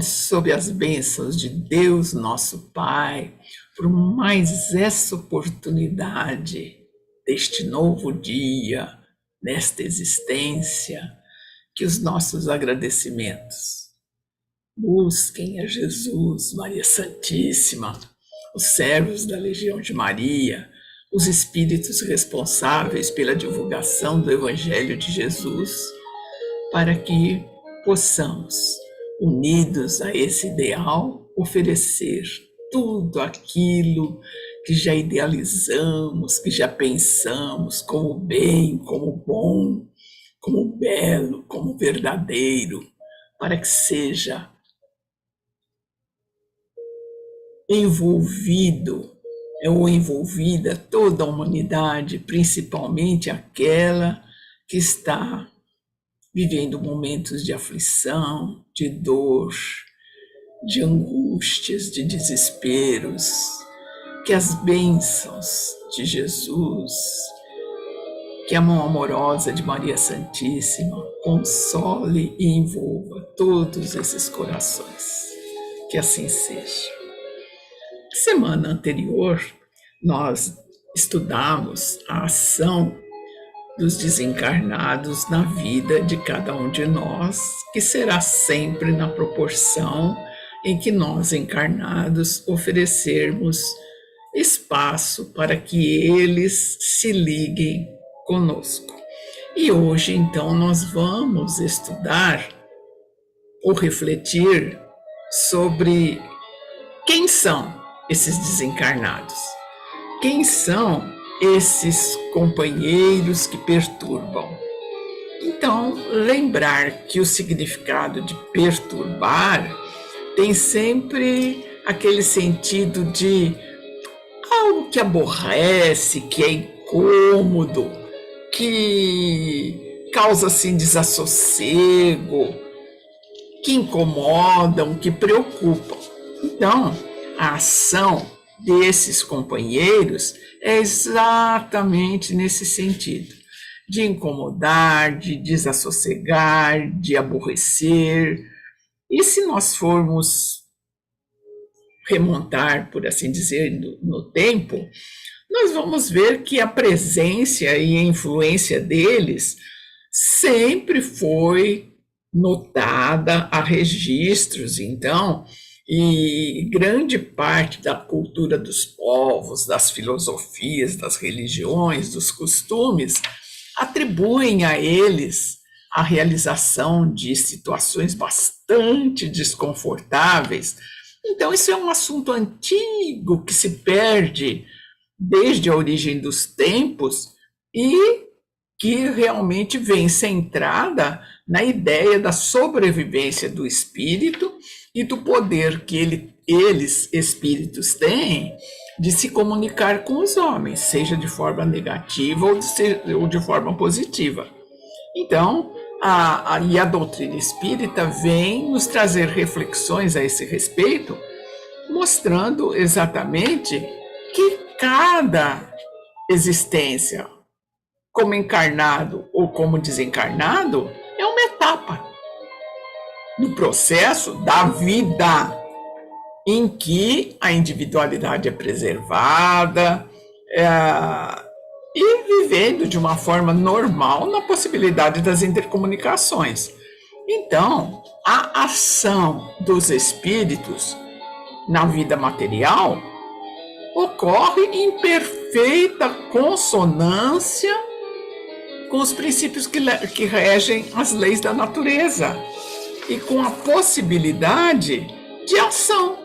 sob as bênçãos de Deus, nosso Pai, por mais essa oportunidade deste novo dia, nesta existência, que os nossos agradecimentos busquem a Jesus, Maria Santíssima, os servos da Legião de Maria, os espíritos responsáveis pela divulgação do Evangelho de Jesus, para que possamos, unidos a esse ideal, oferecer tudo aquilo que já idealizamos, que já pensamos como bem, como bom, como belo, como verdadeiro, para que seja envolvido ou envolvida toda a humanidade, principalmente aquela que está vivendo momentos de aflição, de dor, de angústias, de desesperos, que as bênçãos de Jesus, que a mão amorosa de Maria Santíssima console e envolva todos esses corações. Que assim seja. Semana anterior, nós estudamos a ação dos desencarnados na vida de cada um de nós, que será sempre na proporção em que nós encarnados oferecermos espaço para que eles se liguem conosco. E hoje, então, nós vamos estudar ou refletir sobre quem são esses desencarnados. Quem são esses companheiros que perturbam? Então, lembrar que o significado de perturbar tem sempre aquele sentido de algo que aborrece, que é incômodo, que causa assim desassossego, que incomodam, que preocupam. Então, a ação desses companheiros é exatamente nesse sentido, de incomodar, de desassossegar, de aborrecer. E se nós formos remontar, por assim dizer, no tempo, nós vamos ver que a presença e a influência deles sempre foi notada, a registros, então, e grande parte da cultura dos povos, das filosofias, das religiões, dos costumes, atribuem a eles a realização de situações bastante desconfortáveis. Então, isso é um assunto antigo que se perde desde a origem dos tempos e que realmente vem centrada na ideia da sobrevivência do espírito e do poder que eles, espíritos, têm de se comunicar com os homens, seja de forma negativa ou de forma positiva. Então, a doutrina espírita vem nos trazer reflexões a esse respeito, mostrando exatamente que cada existência, como encarnado ou como desencarnado, é uma etapa no processo da vida em que a individualidade é preservada e vivendo de uma forma normal na possibilidade das intercomunicações. Então, a ação dos espíritos na vida material ocorre em perfeita consonância com os princípios que regem as leis da natureza e com a possibilidade de ação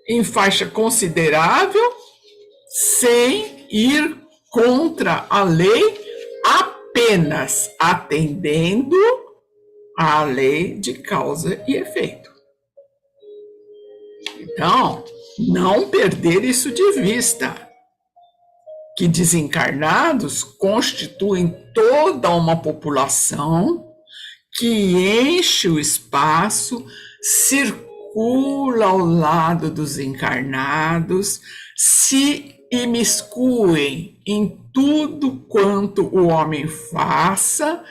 em faixa considerável, sem ir contra a lei, apenas atendendo à lei de causa e efeito. Então, não perder isso de vista, que desencarnados constituem toda uma população que enche o espaço, circula ao lado dos encarnados, se imiscuem em tudo quanto o homem faça,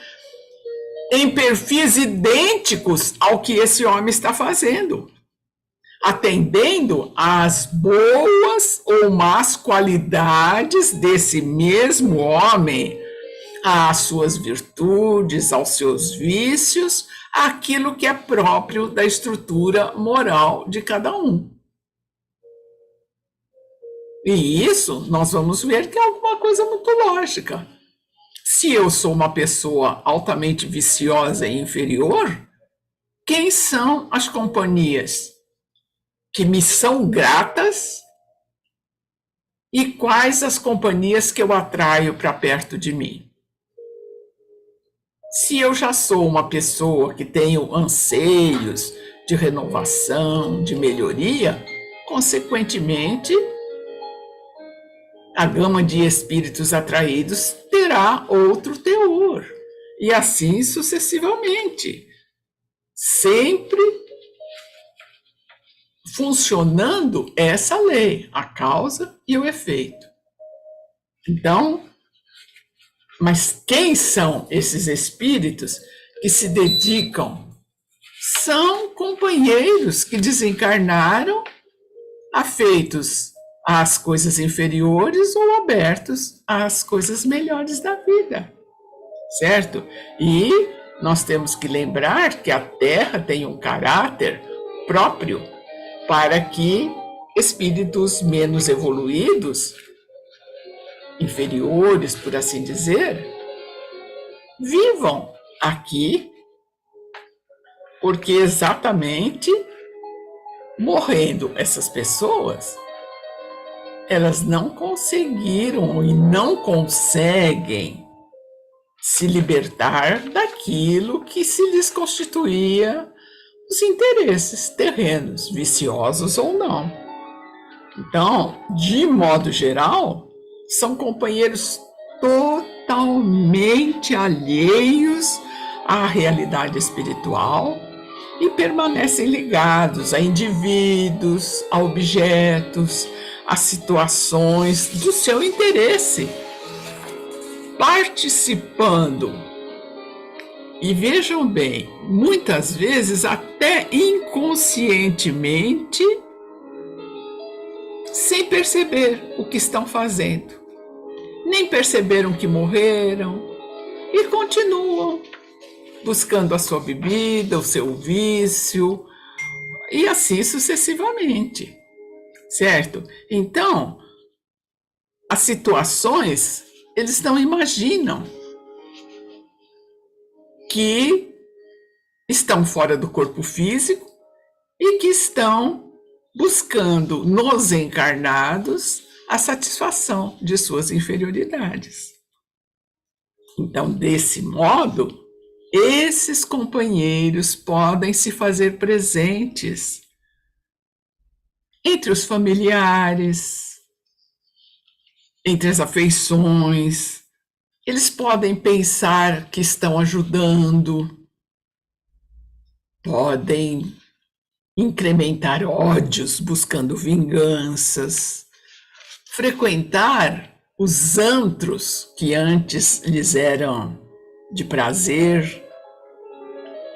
em perfis idênticos ao que esse homem está fazendo, atendendo às boas ou más qualidades desse mesmo homem, às suas virtudes, aos seus vícios, àquilo que é próprio da estrutura moral de cada um. E isso nós vamos ver que é alguma coisa muito lógica. Se eu sou uma pessoa altamente viciosa e inferior, quem são as companhias que me são gratas e quais as companhias que eu atraio para perto de mim? Se eu já sou uma pessoa que tenho anseios de renovação, de melhoria, consequentemente, a gama de espíritos atraídos terá outro teor, e assim sucessivamente, sempre funcionando essa lei, a causa e o efeito. Então, mas quem são esses espíritos que se dedicam? São companheiros que desencarnaram afeitos às coisas inferiores ou abertos às coisas melhores da vida, certo? E nós temos que lembrar que a Terra tem um caráter próprio para que espíritos menos evoluídos, inferiores, por assim dizer, vivam aqui, porque exatamente morrendo essas pessoas, elas não conseguiram e não conseguem se libertar daquilo que se lhes constituía os interesses terrenos, viciosos ou não. Então, de modo geral, são companheiros totalmente alheios à realidade espiritual e permanecem ligados a indivíduos, a objetos, a situações do seu interesse, participando. E vejam bem, muitas vezes até inconscientemente, sem perceber o que estão fazendo. Nem perceberam que morreram e continuam buscando a sua bebida, o seu vício, e assim sucessivamente, certo? Então, as situações, eles não imaginam que estão fora do corpo físico e que estão buscando nos encarnados a satisfação de suas inferioridades. Então, desse modo, esses companheiros podem se fazer presentes entre os familiares, entre as afeições. Eles podem pensar que estão ajudando, podem incrementar ódios buscando vinganças, frequentar os antros que antes lhes eram de prazer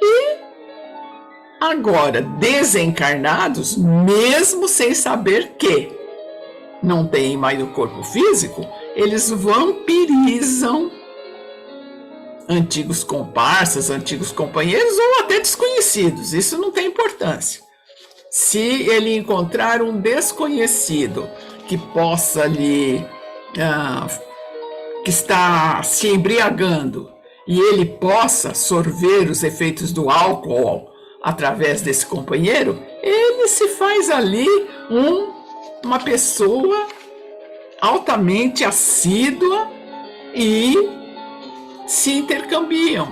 e agora desencarnados, mesmo sem saber que não têm mais o corpo físico, eles vampirizam antigos comparsas, antigos companheiros ou até desconhecidos, isso não tem importância. Se ele encontrar um desconhecido que possa que está se embriagando e ele possa sorver os efeitos do álcool através desse companheiro, ele se faz ali uma pessoa altamente assídua e se intercambiam.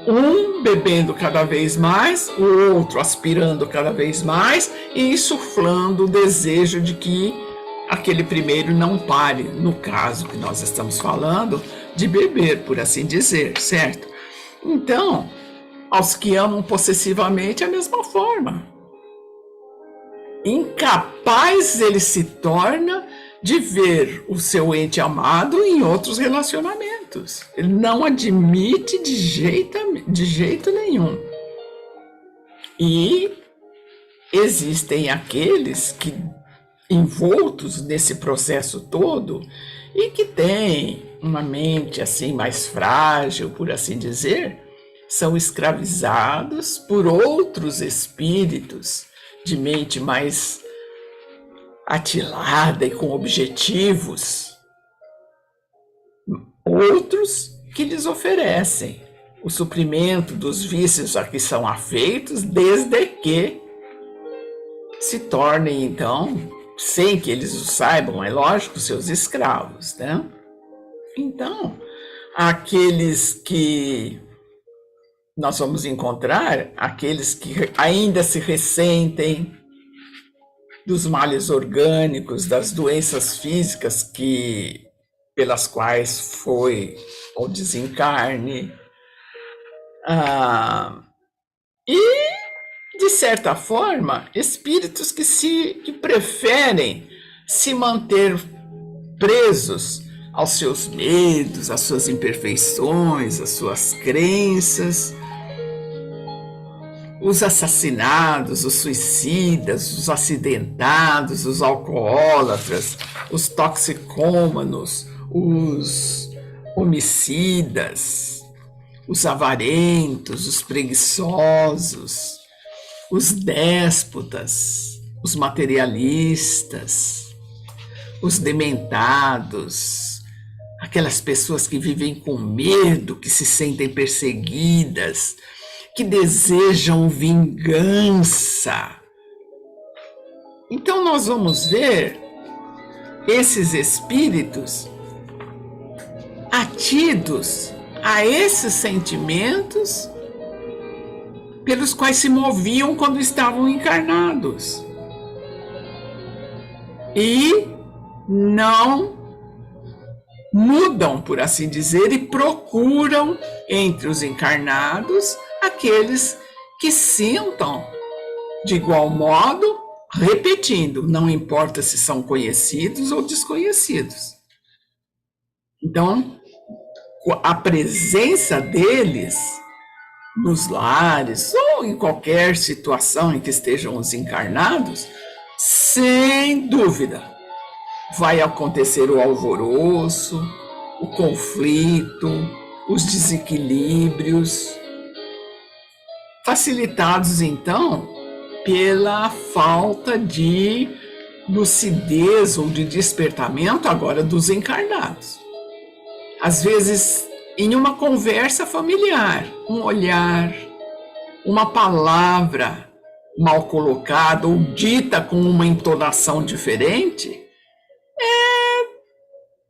Um bebendo cada vez mais, o outro aspirando cada vez mais e insuflando o desejo de que aquele primeiro não pare, no caso que nós estamos falando, de beber, por assim dizer, certo? Então, aos que amam possessivamente, é a mesma forma. Incapaz ele se torna de ver o seu ente amado em outros relacionamentos. abertos. Ele não admite de jeito nenhum. E existem aqueles que, envoltos nesse processo todo, e que têm uma mente assim mais frágil, por assim dizer, são escravizados por outros espíritos de mente mais atilada e com objetivos, outros que lhes oferecem o suprimento dos vícios a que são afeitos, desde que se tornem, então, sem que eles o saibam, é lógico, seus escravos, né? Então, aqueles que nós vamos encontrar, aqueles que ainda se ressentem dos males orgânicos, das doenças físicas pelas quais foi o desencarne, e, de certa forma, espíritos que preferem se manter presos aos seus medos, às suas imperfeições, às suas crenças, os assassinados, os suicidas, os acidentados, os alcoólatras, os toxicômanos, os homicidas, os avarentos, os preguiçosos, os déspotas, os materialistas, os dementados, aquelas pessoas que vivem com medo, que se sentem perseguidas, que desejam vingança. Então nós vamos ver esses espíritos atidos a esses sentimentos pelos quais se moviam quando estavam encarnados. E não mudam, por assim dizer, e procuram entre os encarnados aqueles que sintam de igual modo, repetindo, não importa se são conhecidos ou desconhecidos. Então, a presença deles nos lares ou em qualquer situação em que estejam os encarnados, sem dúvida, vai acontecer o alvoroço, o conflito, os desequilíbrios, facilitados então pela falta de lucidez ou de despertamento agora dos encarnados. Às vezes, em uma conversa familiar, um olhar, uma palavra mal colocada ou dita com uma entonação diferente,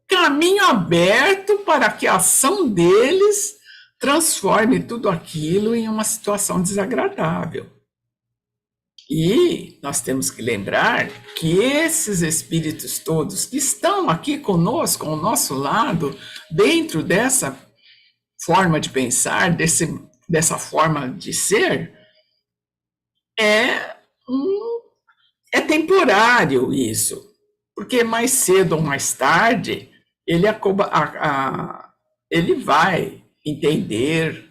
caminho aberto para que a ação deles transforme tudo aquilo em uma situação desagradável. E nós temos que lembrar que esses espíritos todos que estão aqui conosco, ao nosso lado, dentro dessa forma de pensar, dessa forma de ser, é temporário isso, porque mais cedo ou mais tarde ele vai entender,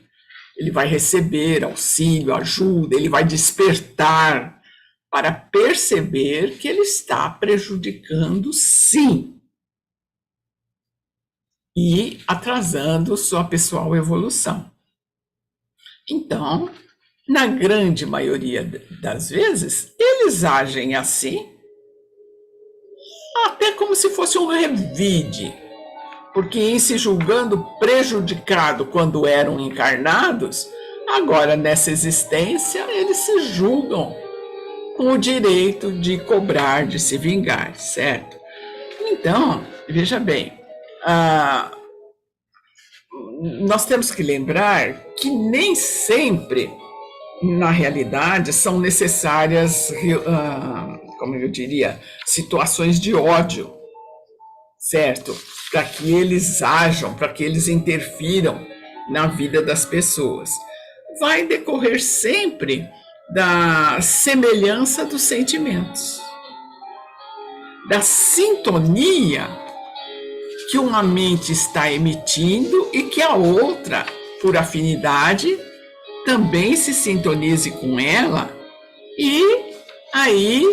ele vai receber auxílio, ajuda, ele vai despertar para perceber que ele está prejudicando, sim, e atrasando sua pessoal evolução. Então, na grande maioria das vezes, eles agem assim, até como se fosse um revide, porque em se julgando prejudicado quando eram encarnados, agora nessa existência eles se julgam com o direito de cobrar, de se vingar, certo? Então, veja bem, nós temos que lembrar que nem sempre, na realidade, são necessárias, como eu diria, situações de ódio, certo? Para que eles ajam, para que eles interfiram na vida das pessoas. Vai decorrer sempre da semelhança dos sentimentos, da sintonia que uma mente está emitindo e que a outra, por afinidade, também se sintonize com ela, e aí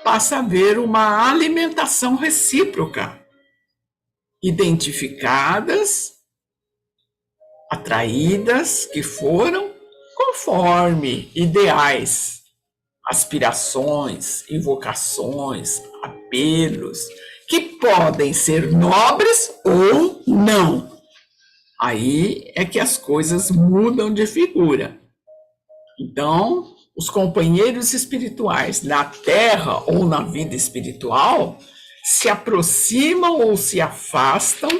passa a haver uma alimentação recíproca, identificadas, atraídas, que foram conforme ideais, aspirações, invocações, apelos, que podem ser nobres ou não. Aí é que as coisas mudam de figura. Então, os companheiros espirituais na Terra ou na vida espiritual se aproximam ou se afastam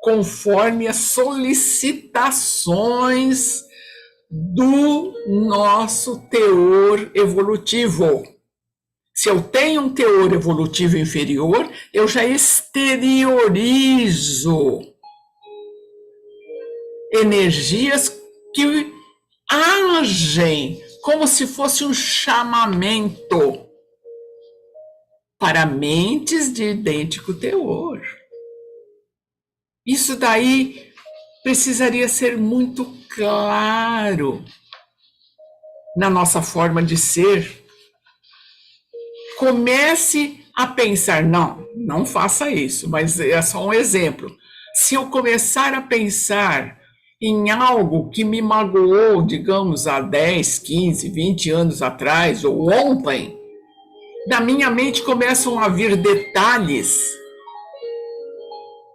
conforme as solicitações do nosso teor evolutivo. Se eu tenho um teor evolutivo inferior, eu já exteriorizo energias que agem como se fosse um chamamento para mentes de idêntico teor. Isso daí precisaria ser muito claro na nossa forma de ser. Comece a pensar, não faça isso, mas é só um exemplo. Se eu começar a pensar em algo que me magoou, digamos, há 10, 15, 20 anos atrás, ou ontem, na minha mente começam a vir detalhes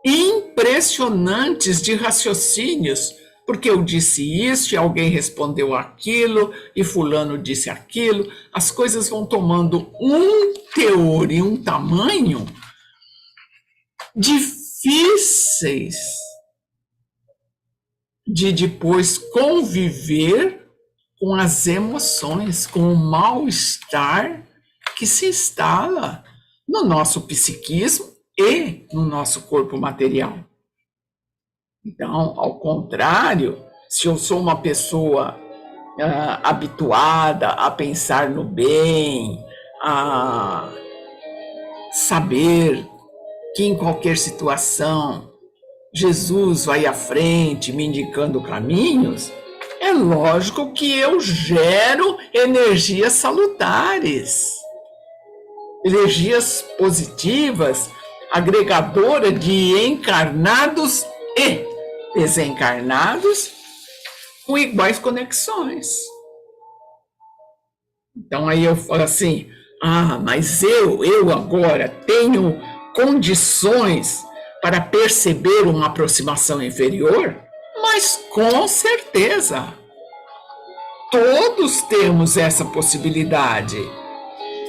impressionantes de raciocínios, porque eu disse isso e alguém respondeu aquilo, e fulano disse aquilo. As coisas vão tomando um teor e um tamanho difíceis de depois conviver com as emoções, com o mal-estar que se instala no nosso psiquismo e no nosso corpo material. Então, ao contrário, se eu sou uma pessoa habituada a pensar no bem, a saber que em qualquer situação Jesus vai à frente me indicando caminhos, é lógico que eu gero energias salutares, energias positivas, agregadora de encarnados e desencarnados com iguais conexões. Então aí eu falo assim, mas eu agora tenho condições para perceber uma aproximação inferior? Mas com certeza, todos temos essa possibilidade.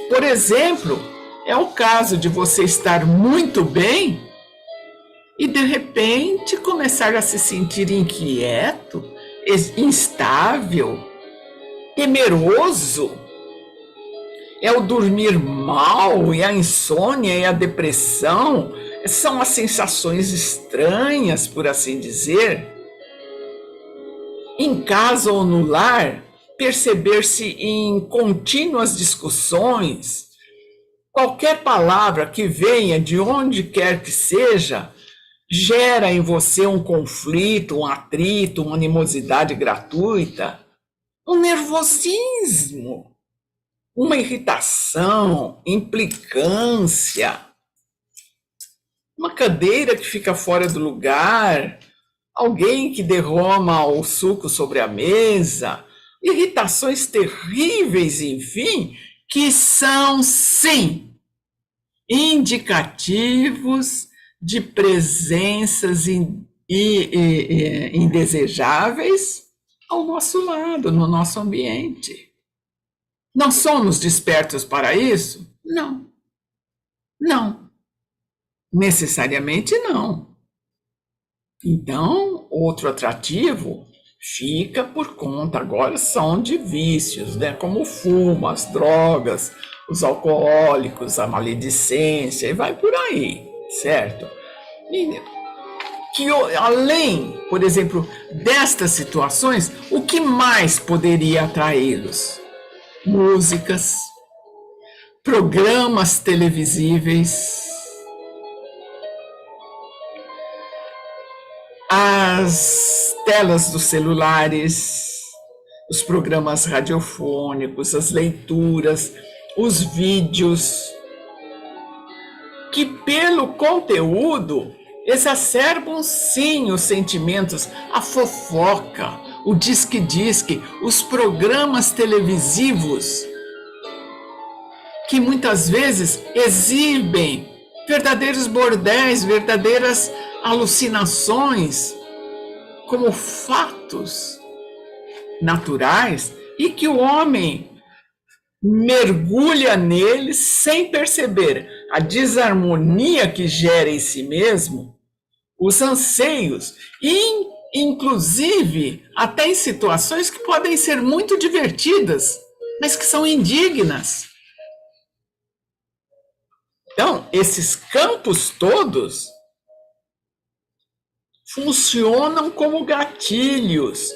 Por exemplo, é o caso de você estar muito bem e de repente começar a se sentir inquieto, instável, temeroso. É o dormir mal, e a insônia e a depressão, são as sensações estranhas, por assim dizer. Em casa ou no lar, perceber-se em contínuas discussões, qualquer palavra que venha de onde quer que seja, gera em você um conflito, um atrito, uma animosidade gratuita, um nervosismo, uma irritação, implicância, uma cadeira que fica fora do lugar, alguém que derrama o suco sobre a mesa, irritações terríveis, enfim, que são, sim, indicativos de presenças indesejáveis ao nosso lado, no nosso ambiente. Não somos despertos para isso? Não. Não. Necessariamente não. Então, outro atrativo fica por conta, agora são de vícios, né? Como o fumo, as drogas, os alcoólicos, a maledicência, e vai por aí, certo? E que além, por exemplo, destas situações, o que mais poderia atraí-los? Músicas, programas televisíveis, as telas dos celulares, os programas radiofônicos, as leituras, os vídeos, que pelo conteúdo exacerbam sim os sentimentos, a fofoca, o disque-disque, os programas televisivos, que muitas vezes exibem verdadeiros bordéis, verdadeiras alucinações, como fatos naturais, e que o homem mergulha neles sem perceber a desarmonia que gera em si mesmo, os anseios, e inclusive até em situações que podem ser muito divertidas, mas que são indignas. Então, esses campos todos funcionam como gatilhos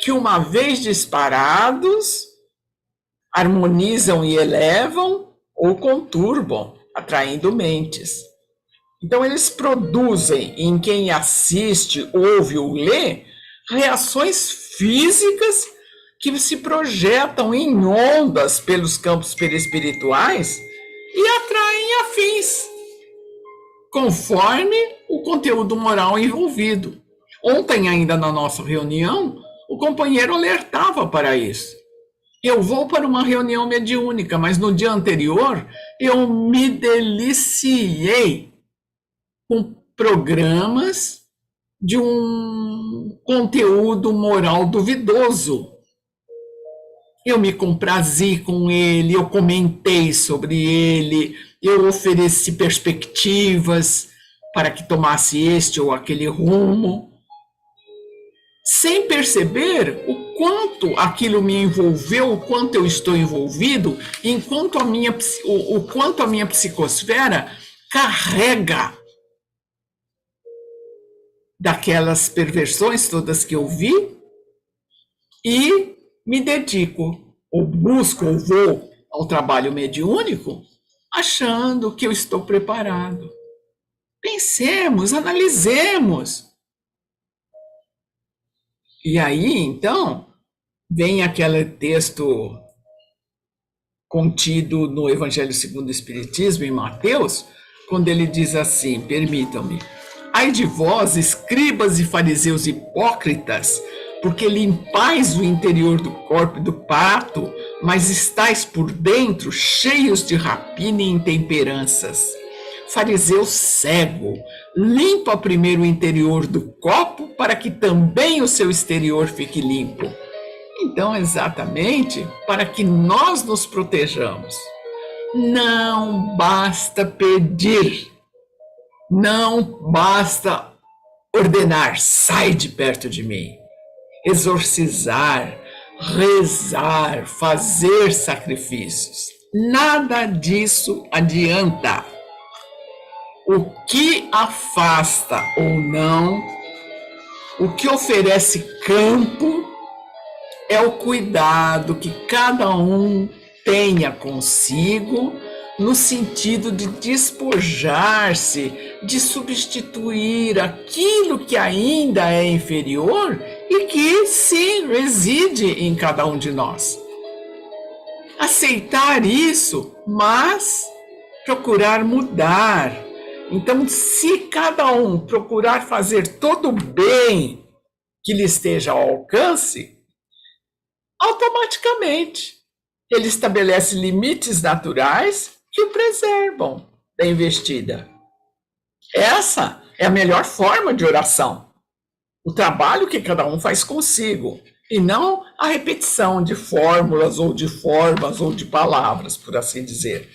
que, uma vez disparados, harmonizam e elevam ou conturbam, atraindo mentes. Então, eles produzem em quem assiste, ouve ou lê reações físicas que se projetam em ondas pelos campos perispirituais e atraem afins, conforme o conteúdo moral envolvido. Ontem, ainda na nossa reunião, o companheiro alertava para isso. Eu vou para uma reunião mediúnica, mas no dia anterior eu me deliciei com programas de um conteúdo moral duvidoso. Eu me comprazi com ele, eu comentei sobre ele, eu ofereci perspectivas para que tomasse este ou aquele rumo, sem perceber o quanto aquilo me envolveu, o quanto eu estou envolvido, o quanto a minha psicosfera carrega daquelas perversões todas que eu vi, e me dedico, ou busco, ou vou ao trabalho mediúnico, achando que eu estou preparado. Pensemos, analisemos. E aí, então, vem aquele texto contido no Evangelho segundo o Espiritismo, em Mateus, quando ele diz assim, permitam-me: ai de vós, escribas e fariseus hipócritas, porque limpais o interior do corpo e do prato, mas estáis por dentro cheios de rapina e intemperanças. Fariseu cego, limpa primeiro o interior do copo para que também o seu exterior fique limpo. Então, exatamente para que nós nos protejamos. Não basta pedir, não basta ordenar, sai de perto de mim. Exorcizar, rezar, fazer sacrifícios. Nada disso adianta. O que afasta ou não, o que oferece campo, é o cuidado que cada um tenha consigo, no sentido de despojar-se, de substituir aquilo que ainda é inferior e que, sim, reside em cada um de nós. Aceitar isso, mas procurar mudar. Então, se cada um procurar fazer todo o bem que lhe esteja ao alcance, automaticamente ele estabelece limites naturais que o preservam da investida. Essa é a melhor forma de oração. O trabalho que cada um faz consigo, e não a repetição de fórmulas ou de formas ou de palavras, por assim dizer.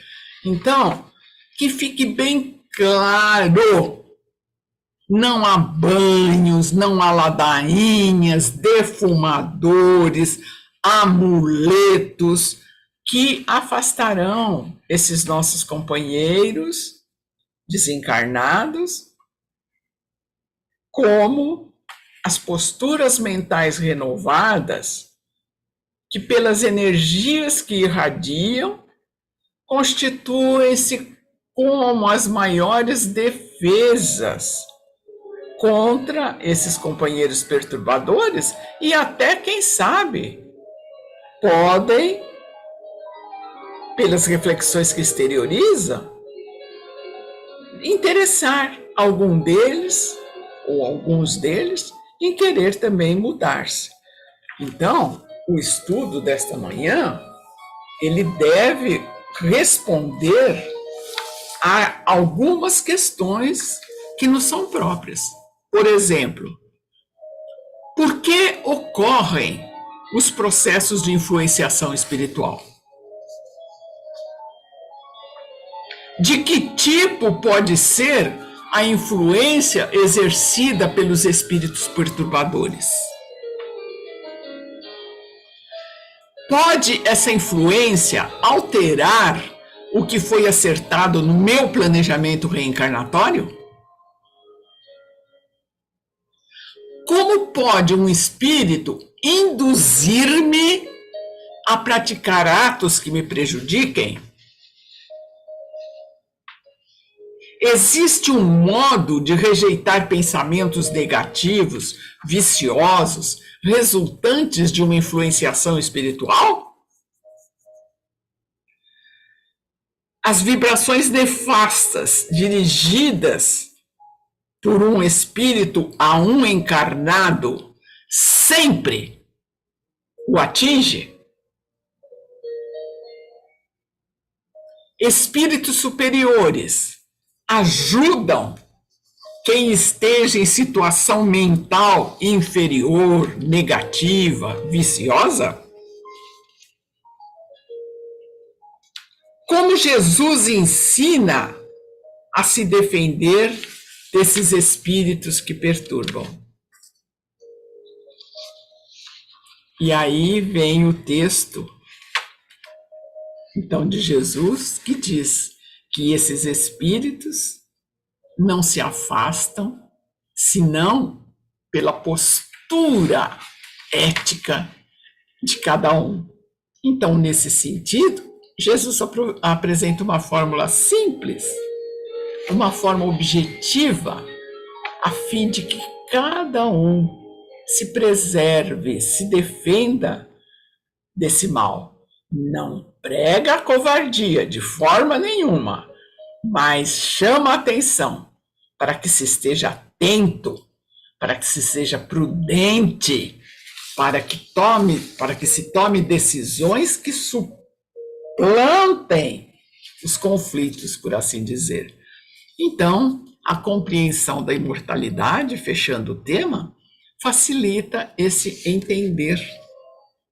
Então, que fique bem claro, não há banhos, não há ladainhas, defumadores, amuletos que afastarão esses nossos companheiros desencarnados, como as posturas mentais renovadas, que pelas energias que irradiam, constituem-se como as maiores defesas contra esses companheiros perturbadores e até, quem sabe, podem, pelas reflexões que exterioriza, interessar algum deles ou alguns deles em querer também mudar-se. Então, o estudo desta manhã, ele deve responder a algumas questões que nos são próprias. Por exemplo, por que ocorrem os processos de influenciação espiritual? De que tipo pode ser a influência exercida pelos espíritos perturbadores? Pode essa influência alterar o que foi acertado no meu planejamento reencarnatório? Como pode um espírito induzir-me a praticar atos que me prejudiquem? Existe um modo de rejeitar pensamentos negativos, viciosos, resultantes de uma influenciação espiritual? As vibrações nefastas dirigidas por um espírito a um encarnado sempre o atinge? Espíritos superiores ajudam quem esteja em situação mental inferior, negativa, viciosa? Como Jesus ensina a se defender desses espíritos que perturbam? E aí vem o texto, então, de Jesus, que diz que esses espíritos não se afastam, senão pela postura ética de cada um. Então, nesse sentido, Jesus apresenta uma fórmula simples, uma forma objetiva, a fim de que cada um se preserve, se defenda desse mal. Não prega a covardia de forma nenhuma, mas chama a atenção para que se esteja atento, para que se seja prudente, para que se tome decisões que suplantem os conflitos, por assim dizer. Então, a compreensão da imortalidade, fechando o tema, facilita esse entender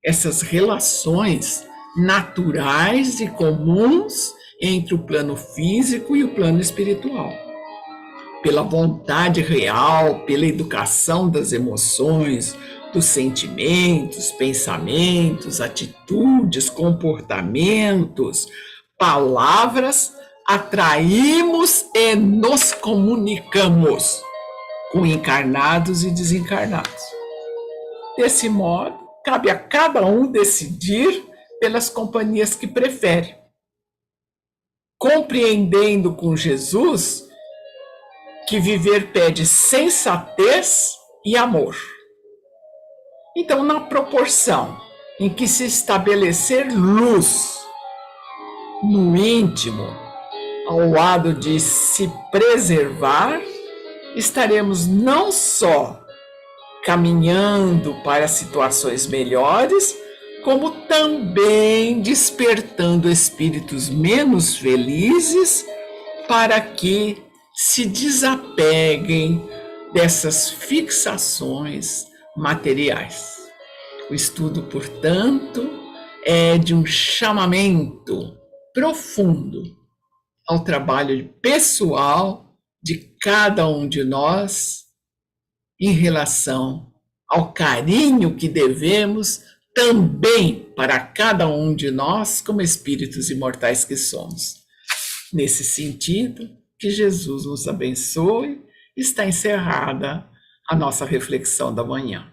essas relações naturais e comuns entre o plano físico e o plano espiritual. Pela vontade real, pela educação das emoções, dos sentimentos, pensamentos, atitudes, comportamentos, palavras, atraímos e nos comunicamos com encarnados e desencarnados. Desse modo, cabe a cada um decidir pelas companhias que prefere, compreendendo com Jesus que viver pede sensatez e amor. Então, na proporção em que se estabelecer luz no íntimo, ao lado de se preservar, estaremos não só caminhando para situações melhores, como também despertando espíritos menos felizes para que se desapeguem dessas fixações materiais. O estudo, portanto, é de um chamamento profundo ao trabalho pessoal de cada um de nós em relação ao carinho que devemos também para cada um de nós como espíritos imortais que somos. Nesse sentido, que Jesus nos abençoe. Está encerrada a nossa reflexão da manhã.